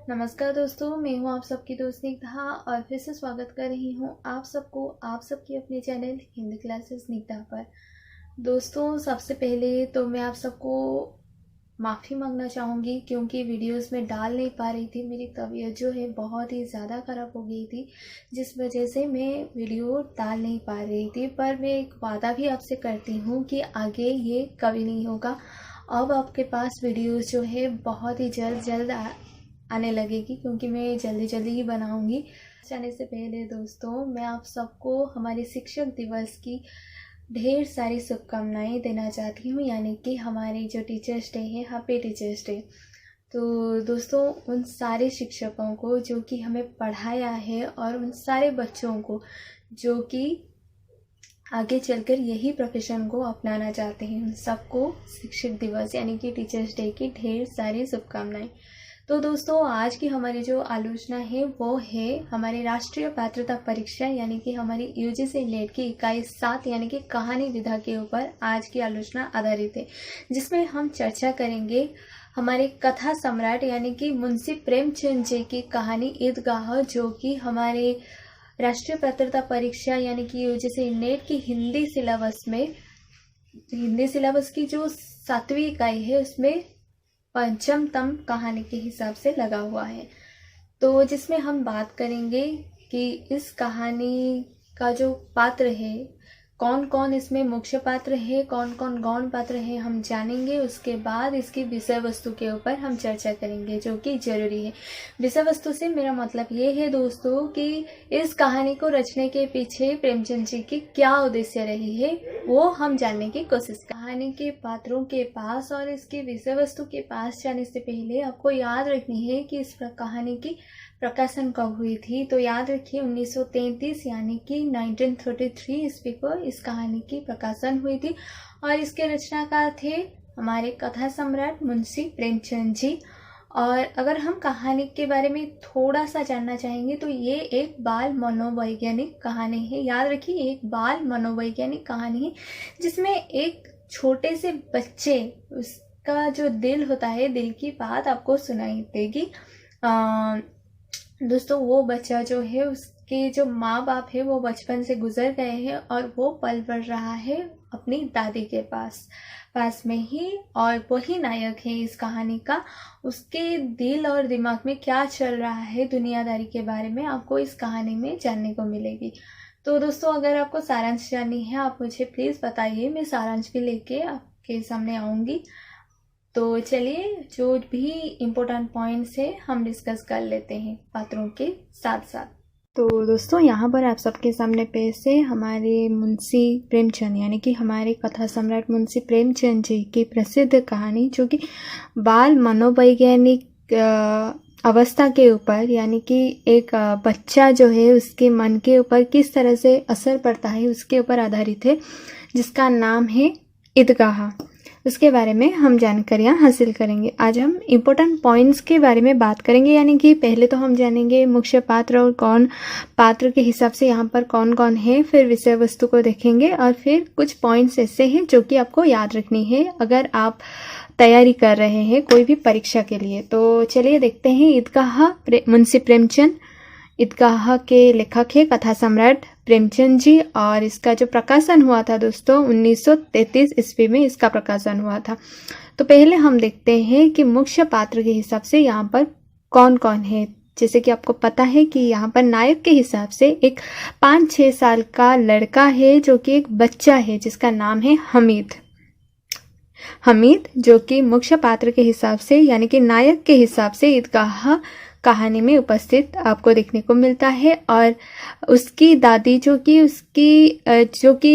नमस्कार दोस्तों, मैं हूं आप सबकी दोस्त स्निग्धा और फिर से स्वागत कर रही हूं आप सबको आप सबकी अपने चैनल हिंदी क्लासेस स्निग्धा पर। दोस्तों, सबसे पहले तो मैं आप सबको माफ़ी मांगना चाहूँगी क्योंकि वीडियोस में डाल नहीं पा रही थी। मेरी तबीयत जो है बहुत ही ज़्यादा ख़राब हो गई थी, जिस वजह से मैं वीडियो डाल नहीं पा रही थी। पर मैं एक वादा भी आपसे करती हूँ कि आगे ये कभी नहीं होगा। अब आपके पास वीडियोस जो है बहुत ही जल्द आने लगेगी क्योंकि मैं जल्दी जल्दी ही बनाऊंगी। जाने से पहले दोस्तों, मैं आप सबको हमारे शिक्षक दिवस की ढेर सारी शुभकामनाएं देना चाहती हूँ, यानी कि हमारी जो टीचर्स डे है, हैप्पी टीचर्स डे। तो दोस्तों, उन सारे शिक्षकों को जो कि हमें पढ़ाया है और उन सारे बच्चों को जो कि आगे चलकर यही प्रोफेशन को अपनाना चाहते हैं, उन सबको शिक्षक दिवस यानी कि टीचर्स डे की ढेर सारी शुभकामनाएं। तो दोस्तों, आज की हमारी जो आलोचना है वो है हमारी राष्ट्रीय पात्रता परीक्षा यानी कि हमारी यूजीसी नेट की इकाई 7 यानी कि कहानी विधा के ऊपर आज की आलोचना आधारित है, जिसमें हम चर्चा करेंगे हमारे कथा सम्राट यानी कि मुंशी प्रेमचंद जी की कहानी ईदगाह, जो कि हमारे राष्ट्रीय पात्रता परीक्षा यानी कि यूजीसी नेट की हिंदी सिलेबस की जो 7वीं इकाई है उसमें पंचमतम कहानी के हिसाब से लगा हुआ है। तो जिसमें हम बात करेंगे कि इस कहानी का जो पात्र है, कौन कौन इसमें मुख्य पात्र है, कौन कौन गौण पात्र है, हम जानेंगे। उसके बाद इसकी विषय वस्तु के ऊपर हम चर्चा करेंगे, जो कि जरूरी है। विषय वस्तु से मेरा मतलब ये है दोस्तों कि इस कहानी को रचने के पीछे प्रेमचंद जी की क्या उद्देश्य रही है, वो हम जानने की कोशिश करें। कहानी के पात्रों के पास और इसकी विषय वस्तु के पास जाने से पहले आपको याद रखनी है कि इस कहानी की प्रकाशन कब हुई थी। तो याद रखिए 1933 यानी कि 1933 ईस्वी को इस कहानी की प्रकाशन हुई थी और इसके रचनाकार थे हमारे कथा सम्राट मुंशी प्रेमचंद जी। और अगर हम कहानी के बारे में थोड़ा सा जानना चाहेंगे तो ये एक बाल मनोवैज्ञानिक कहानी है। याद रखिए, एक बाल मनोवैज्ञानिक कहानी है जिसमें एक छोटे से बच्चे, उसका जो दिल होता है, दिल की बात आपको सुनाई देगी। दोस्तों, वो बच्चा जो है, उसके जो माँ बाप है वो बचपन से गुजर गए हैं और वो पल बढ़ रहा है अपनी दादी के पास में ही, और वही नायक है इस कहानी का। उसके दिल और दिमाग में क्या चल रहा है दुनियादारी के बारे में आपको इस कहानी में जानने को मिलेगी। तो दोस्तों, अगर आपको सारांश जाननी है आप मुझे प्लीज़ बताइए, मैं सारांश भी लेके आपके सामने आऊँगी। तो चलिए, जो भी इम्पोर्टेंट पॉइंट्स है हम डिस्कस कर लेते हैं पात्रों के साथ साथ। तो दोस्तों, यहाँ पर आप सबके सामने पेश है हमारे मुंशी प्रेमचंद यानी कि हमारे कथा सम्राट मुंशी प्रेमचंद जी की प्रसिद्ध कहानी, जो कि बाल मनोवैज्ञानिक अवस्था के ऊपर, यानी कि एक बच्चा जो है उसके मन के ऊपर किस तरह से असर पड़ता है उसके ऊपर आधारित है, जिसका नाम है ईदगाह। उसके बारे में हम जानकारियाँ हासिल करेंगे। आज हम इम्पोर्टेंट पॉइंट्स के बारे में बात करेंगे, यानी कि पहले तो हम जानेंगे मुख्य पात्र और कौन पात्र के हिसाब से यहाँ पर कौन कौन है, फिर विषय वस्तु को देखेंगे और फिर कुछ पॉइंट्स ऐसे हैं जो कि आपको याद रखनी है अगर आप तैयारी कर रहे हैं कोई भी परीक्षा के लिए। तो चलिए देखते हैं। ईदगाह मुंशी प्रेमचंद, ईदगाह के लेखक है कथा सम्राट प्रेमचंद जी, और इसका जो प्रकाशन हुआ था दोस्तों 1933 ईस्वी में इसका प्रकाशन हुआ था। तो पहले हम देखते हैं कि मुख्य पात्र के हिसाब से यहाँ पर कौन कौन है। जैसे कि आपको पता है कि यहाँ पर नायक के हिसाब से एक 5-6 साल का लड़का है जो कि एक बच्चा है जिसका नाम है हमीद, जो कि मुख्य पात्र के हिसाब से यानी कि नायक के हिसाब से ईदगाह कहानी में उपस्थित आपको देखने को मिलता है। और उसकी दादी जो कि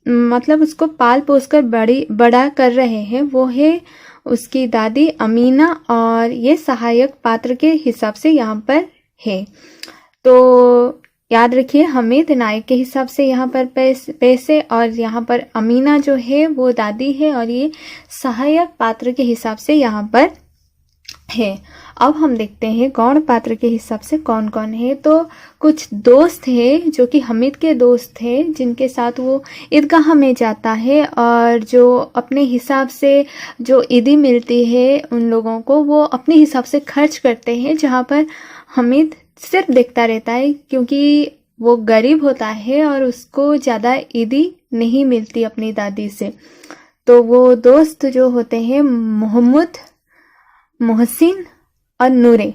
मतलब उसको पाल पोस कर बड़ा कर रहे हैं, वो है उसकी दादी अमीना, और ये सहायक पात्र के हिसाब से यहाँ पर है। तो याद रखिए, हमीद नायक के हिसाब से यहाँ पर पेश है और यहाँ पर अमीना जो है वो दादी है और ये सहायक पात्र के हिसाब से यहाँ पर है। अब हम देखते हैं गौण पात्र के हिसाब से कौन कौन है। तो कुछ दोस्त है जो कि हामिद के दोस्त थे, जिनके साथ वो ईदगाह में जाता है और जो अपने हिसाब से जो ईदी मिलती है उन लोगों को वो अपने हिसाब से खर्च करते हैं, जहाँ पर हामिद सिर्फ देखता रहता है क्योंकि वो गरीब होता है और उसको ज़्यादा ईदी नहीं मिलती अपनी दादी से। तो वो दोस्त जो होते हैं मोहम्मद, मोहसिन और नूरे,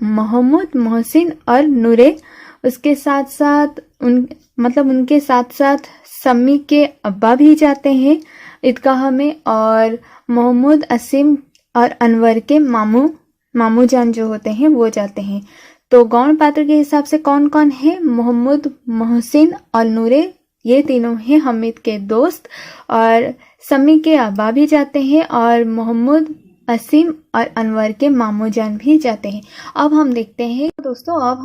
मोहम्मद, मोहसिन और नूरे, उसके साथ साथ उनके साथ साथ सम्मी के अब्बा भी जाते हैं ईदगाह में, और मोहम्मद, असीम और अनवर के मामू जान जो होते हैं वो जाते हैं। तो गौण पात्र के हिसाब से कौन कौन है? मोहम्मद, मोहसिन और नूरे, ये तीनों हैं हामिद के दोस्त, और सम्मी के अब्बा भी जाते हैं और मोहम्मद, असीम और अनवर के मामू जान भी जाते हैं। अब हम देखते हैं दोस्तों,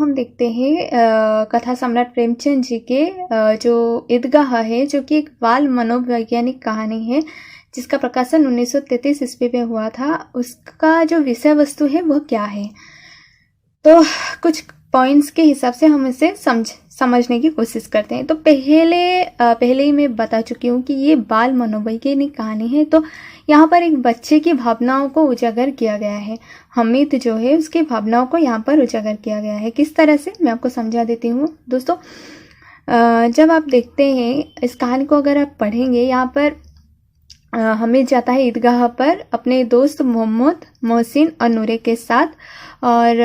कथा सम्राट प्रेमचंद जी के जो ईदगाह है, जो कि एक बाल मनोवैज्ञानिक कहानी है जिसका प्रकाशन 1933 ईस्वी में हुआ था। उसका जो विषय वस्तु है वह क्या है, तो कुछ पॉइंट्स के हिसाब से हम इसे समझने की कोशिश करते हैं। तो पहले ही मैं बता चुकी हूँ कि ये बाल मनोवैज्ञानिक कहानी है। तो यहाँ पर एक बच्चे की भावनाओं को उजागर किया गया है। हामिद जो है उसकी भावनाओं को यहाँ पर उजागर किया गया है। किस तरह से, मैं आपको समझा देती हूँ दोस्तों। जब आप देखते हैं इस कहानी को, अगर आप पढ़ेंगे, यहाँ पर हामिद जाता है ईदगाह पर अपने दोस्त मोहम्मद, मोहसिन और नूरे के साथ, और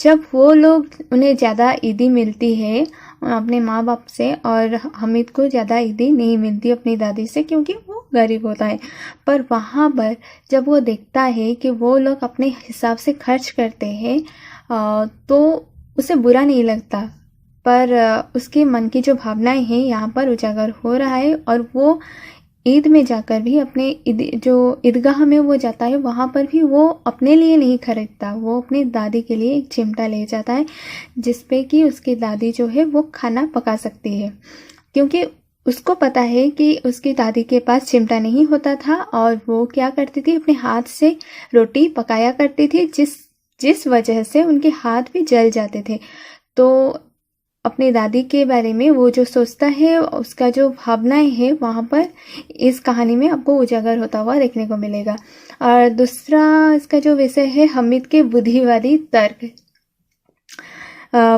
जब वो लोग, उन्हें ज़्यादा ईदी मिलती है अपने माँ बाप से और हामिद को ज़्यादा ईदी नहीं मिलती अपनी दादी से क्योंकि वो गरीब होता है। पर वहाँ पर जब वो देखता है कि वो लोग अपने हिसाब से खर्च करते हैं तो उसे बुरा नहीं लगता, पर उसके मन की जो भावनाएं हैं यहाँ पर उजागर हो रहा है। और वो ईद में जाकर भी अपने जो ईदगाह में वो जाता है वहाँ पर भी वो अपने लिए नहीं खरीदता, वो अपनी दादी के लिए एक चिमटा ले जाता है जिस पे कि उसकी दादी जो है वो खाना पका सकती है, क्योंकि उसको पता है कि उसकी दादी के पास चिमटा नहीं होता था और वो क्या करती थी, अपने हाथ से रोटी पकाया करती थी, जिस वजह से उनके हाथ भी जल जाते थे। तो अपनी दादी के बारे में वो जो सोचता है, उसका जो भावनाएं हैं वहाँ पर इस कहानी में आपको उजागर होता हुआ देखने को मिलेगा। और दूसरा इसका जो विषय है हामिद के बुद्धिवादी तर्क।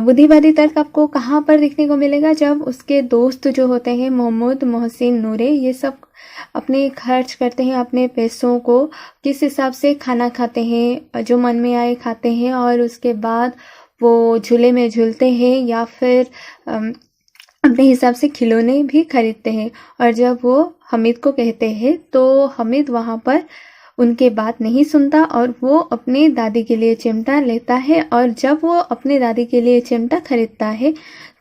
बुद्धिवादी तर्क आपको कहाँ पर देखने को मिलेगा? जब उसके दोस्त जो होते हैं मोहम्मद, मोहसिन, नूरे, ये सब अपने खर्च करते हैं अपने पैसों को, किस हिसाब से खाना खाते हैं, जो मन में आए खाते हैं, और उसके बाद वो झूले में झूलते हैं या फिर अपने हिसाब से खिलौने भी खरीदते हैं। और जब वो हामिद को कहते हैं तो हामिद वहाँ पर उनके बात नहीं सुनता और वो अपनी दादी के लिए चिमटा लेता है। और जब वो अपनी दादी के लिए चिमटा खरीदता है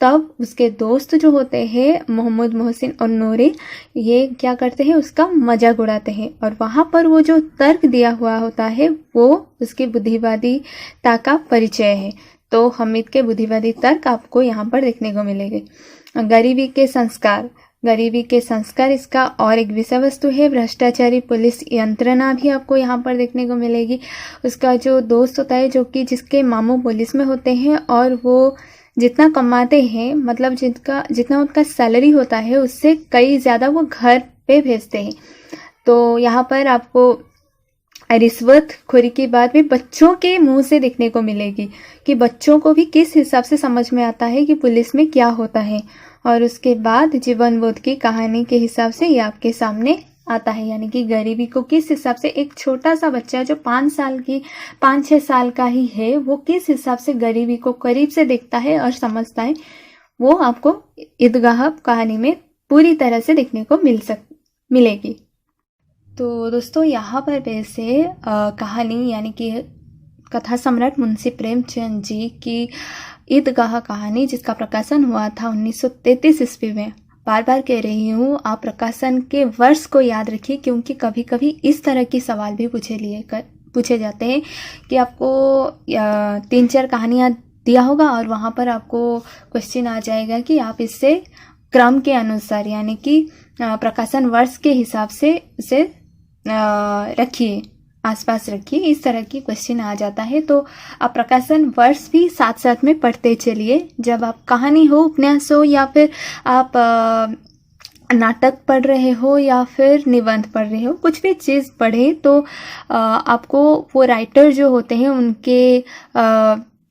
तब उसके दोस्त जो होते हैं मोहम्मद, मोहसिन और नूरे, ये क्या करते हैं, उसका मजाक उड़ाते हैं। और वहाँ पर वो जो तर्क दिया हुआ होता है वो उसकी बुद्धिवादिता का परिचय है। तो हामिद के बुद्धिवादी तर्क आपको यहाँ पर देखने को मिलेंगे। गरीबी के संस्कार इसका और एक विषय वस्तु है। भ्रष्टाचारी पुलिस यंत्रणा भी आपको यहाँ पर देखने को मिलेगी। उसका जो दोस्त होता है, जो कि जिसके मामू पुलिस में होते हैं, और वो जितना कमाते हैं, मतलब जितना उनका सैलरी होता है उससे कई ज़्यादा वो घर पे भेजते हैं। तो यहाँ पर आपको रिश्वत खोरी की बात भी बच्चों के मुंह से देखने को मिलेगी कि बच्चों को भी किस हिसाब से समझ में आता है कि पुलिस में क्या होता है। और उसके बाद जीवन बोध की कहानी के हिसाब से ये आपके सामने आता है, यानी कि गरीबी को किस हिसाब से एक छोटा सा बच्चा जो 5-6 साल का ही है, वो किस हिसाब से गरीबी को करीब से देखता है और समझता है, वो आपको ईदगाह कहानी में पूरी तरह से देखने को मिलेगी। तो दोस्तों यहाँ पर वैसे कहानी, यानी कि कथा सम्राट मुंशी प्रेमचंद जी की ईदगाह कहानी, जिसका प्रकाशन हुआ था 1933 ईस्वी में, बार बार कह रही हूँ आप प्रकाशन के वर्ष को याद रखिए, क्योंकि कभी कभी इस तरह के सवाल भी पूछे जाते हैं कि आपको 3-4 कहानियाँ दिया होगा और वहाँ पर आपको क्वेश्चन आ जाएगा कि आप इससे क्रम के अनुसार, यानी कि प्रकाशन वर्ष के हिसाब से इसे रखिए। आसपास रखिए। इस तरह की क्वेश्चन आ जाता है, तो आप प्रकाशन वर्ष भी साथ साथ में पढ़ते चलिए। जब आप कहानी हो, उपन्यास हो, या फिर आप नाटक पढ़ रहे हो या फिर निबंध पढ़ रहे हो, कुछ भी चीज़ पढ़े, तो आपको वो राइटर जो होते हैं उनके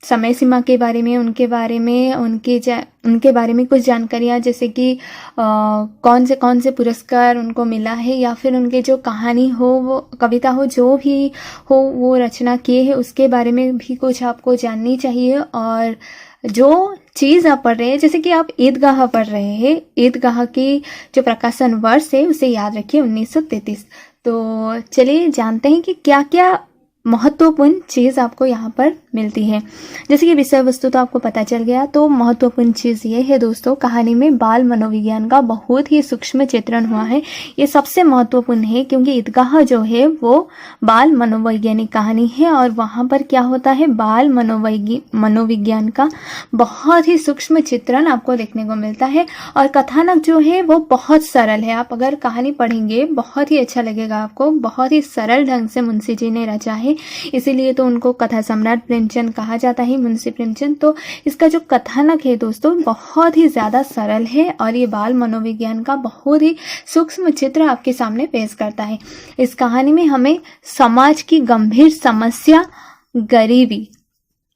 समय सीमा के बारे में, उनके बारे में कुछ जानकारियाँ, जैसे कि कौन से पुरस्कार उनको मिला है, या फिर उनके जो कहानी हो, वो कविता हो, जो भी हो वो रचना किए हैं, उसके बारे में भी कुछ आपको जाननी चाहिए। और जो चीज़ आप पढ़ रहे हैं, जैसे कि आप ईदगाह पढ़ रहे हैं, ईदगाह की जो प्रकाशन वर्ष है उसे याद रखिए, 1933। तो चलिए जानते हैं कि क्या क्या महत्वपूर्ण चीज़ आपको यहाँ पर मिलती है। जैसे कि विषय वस्तु तो आपको पता चल गया, तो महत्वपूर्ण चीज़ ये है दोस्तों, कहानी में बाल मनोविज्ञान का बहुत ही सूक्ष्म चित्रण हुआ है। ये सबसे महत्वपूर्ण है, क्योंकि ईदगाह जो है वो बाल मनोवैज्ञानिक कहानी है, और वहाँ पर क्या होता है, बाल मनोविज्ञान का बहुत ही सूक्ष्म चित्रण आपको देखने को मिलता है। और कथानक जो है वो बहुत सरल है। आप अगर कहानी पढ़ेंगे बहुत ही अच्छा लगेगा आपको, बहुत ही सरल ढंग से मुंशी जी ने रचा है, इसीलिए तो उनको कथा सम्राट प्रेमचंद कहा जाता है, मुंशी प्रेमचंद। तो इसका जो कथानक है दोस्तों बहुत ही ज़्यादा सरल है, और ये बाल मनोविज्ञान का बहुत ही सूक्ष्म चित्र आपके सामने पेश करता है। इस कहानी में हमें समाज की गंभीर समस्या गरीबी,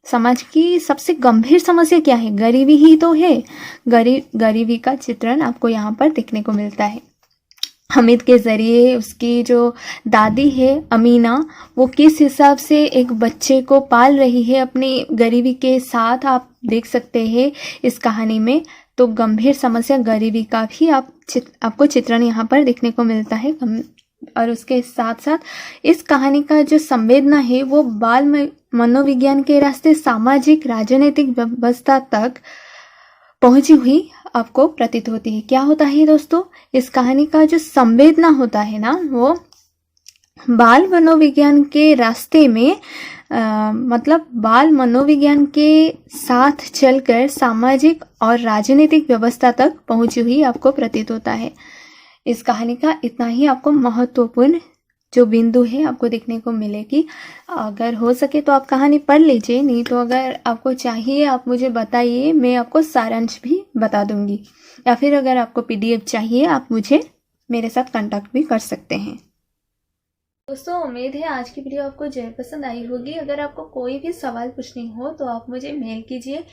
समाज की सबसे गंभीर समस्या क्या है, गरीबी ही तो है, गरीबी का चित्रण आपको यहाँ पर देखने को मिलता है। हामिद के ज़रिए उसकी जो दादी है अमीना, वो किस हिसाब से एक बच्चे को पाल रही है अपनी गरीबी के साथ, आप देख सकते हैं इस कहानी में। तो गंभीर समस्या गरीबी का भी आपको चित्रण यहाँ पर देखने को मिलता है। और उसके साथ साथ इस कहानी का जो संवेदना है वो बाल मनोविज्ञान के रास्ते सामाजिक राजनीतिक व्यवस्था तक पहुंची हुई आपको प्रतीत होती है। क्या होता है दोस्तों, इस कहानी का जो संवेदना होता है ना, वो बाल मनोविज्ञान के रास्ते में मतलब बाल मनोविज्ञान के साथ चलकर सामाजिक और राजनीतिक व्यवस्था तक पहुंची हुई आपको प्रतीत होता है। इस कहानी का इतना ही आपको महत्वपूर्ण जो बिंदु है आपको देखने को मिलेगी। अगर हो सके तो आप कहानी पढ़ लीजिए, नहीं तो अगर आपको चाहिए आप मुझे बताइए, मैं आपको सारांश भी बता दूंगी, या फिर अगर आपको PDF चाहिए आप मुझे मेरे साथ कांटेक्ट भी कर सकते हैं। दोस्तों उम्मीद है आज की वीडियो आपको जरूर पसंद आई होगी। अगर आपको कोई भी सवाल पूछनी हो तो आप मुझे मेल कीजिए,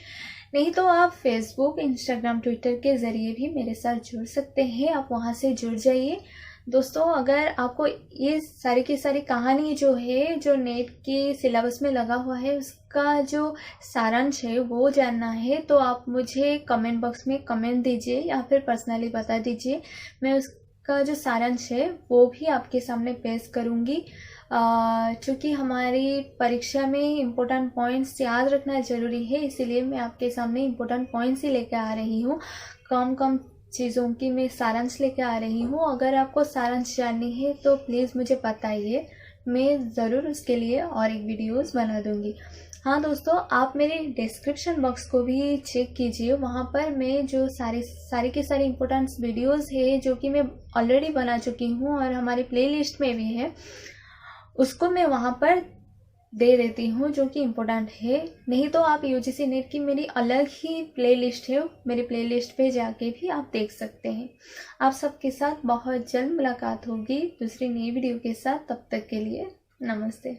नहीं तो आप फेसबुक, इंस्टाग्राम, ट्विटर के ज़रिए भी मेरे साथ जुड़ सकते हैं। आप वहां से जुड़ जाइए। दोस्तों अगर आपको ये सारी की सारी कहानी जो है, जो नेट की सिलेबस में लगा हुआ है, उसका जो सारांश है वो जानना है, तो आप मुझे कमेंट बॉक्स में कमेंट दीजिए या फिर पर्सनली बता दीजिए। मैं उसका जो सारांश है वो भी आपके सामने पेश करूँगी। चूँकि हमारी परीक्षा में इम्पोर्टेंट पॉइंट्स याद रखना ज़रूरी है, इसीलिए मैं आपके सामने इम्पोर्टेंट पॉइंट्स ही लेकर आ रही हूँ। कम चीज़ों की मैं सारांश लेकर आ रही हूँ। अगर आपको सारांश जाननी है तो प्लीज़ मुझे बताइए, मैं ज़रूर उसके लिए और एक वीडियोस बना दूँगी। हाँ दोस्तों, आप मेरे डिस्क्रिप्शन बॉक्स को भी चेक कीजिए, वहाँ पर मैं जो सारी की सारी इम्पोर्टेंट वीडियोस है जो कि मैं ऑलरेडी बना चुकी हूँ और हमारी प्लेलिस्ट में भी है, उसको मैं वहाँ पर दे देती हूँ जो कि इम्पोर्टेंट है। नहीं तो आप UGC नेट की मेरी अलग ही प्लेलिस्ट है, मेरी प्लेलिस्ट पे जाके भी आप देख सकते हैं। आप सबके साथ बहुत जल्द मुलाकात होगी दूसरी नई वीडियो के साथ। तब तक के लिए नमस्ते।